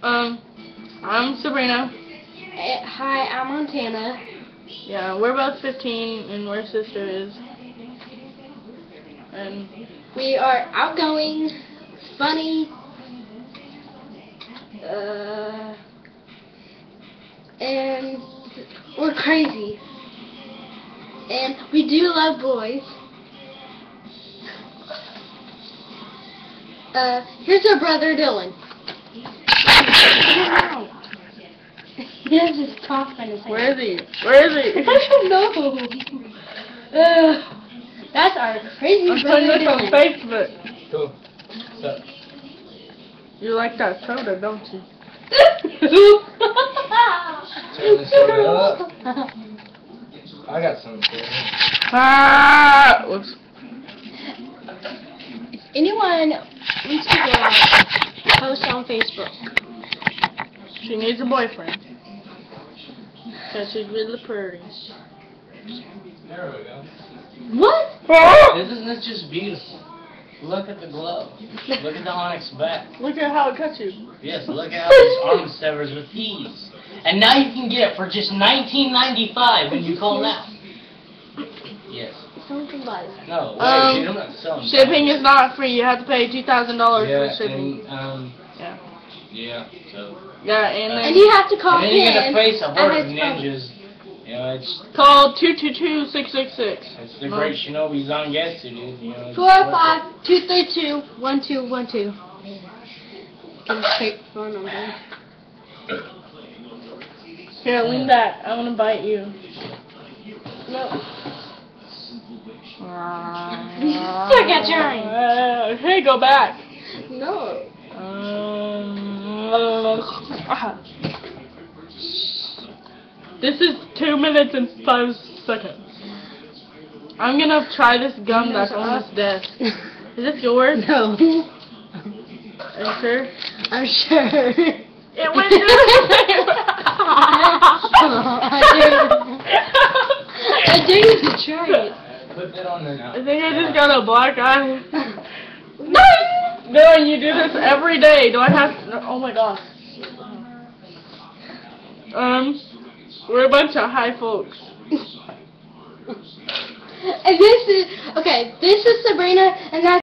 I'm Sabrina. Hi, I'm Montana. Yeah, we're both 15, and our sister is. And We are outgoing, funny, and we're crazy. And we do love boys. Here's our brother Dylan. He has his cough in his hand. where is he? Where is he? I don't know. That's our crazy I'm brother putting this on Dylan. Facebook. Cool. What's up? You like that soda, don't you? Turn this soda up. I got something for you. Ah! Whoops. If anyone wants to go out, post on Facebook. She needs a boyfriend. Because she's really pretty. There we go. What? Isn't this just beautiful? Look at the glove. Look at the onyx back. Look at how it cuts you. Yes, look at how this arm severs with ease. And now you can get it for just $19.95 when you call now. Yes. Someone can buy it. No, wait, dude, I'm not selling Shipping is not free. You have to pay $2,000 yeah, for shipping. and, Yeah. yeah, so. Yeah, and then And you have to call And then you're him. gonna face a horde of and his phone. ninjas. You know, it's call 222-666. it's the great Shinobi Zangetsu, dude. You know, it's 45232-1212. Get a straight phone number. Here, lean back. I want to bite you. No. Suck at trying. Hey, go back. No. This is 2 minutes and 5 seconds. I'm gonna try this gum that's on this desk. Is this yours? No. Are you sure? I'm sure. It went through the I dare you to try it. Put that on there now. I think I just got a black eye. No, you do this every day. Do I have to? Oh my gosh. We're a bunch of high folks. And this is, okay, this is Sabrina, and that's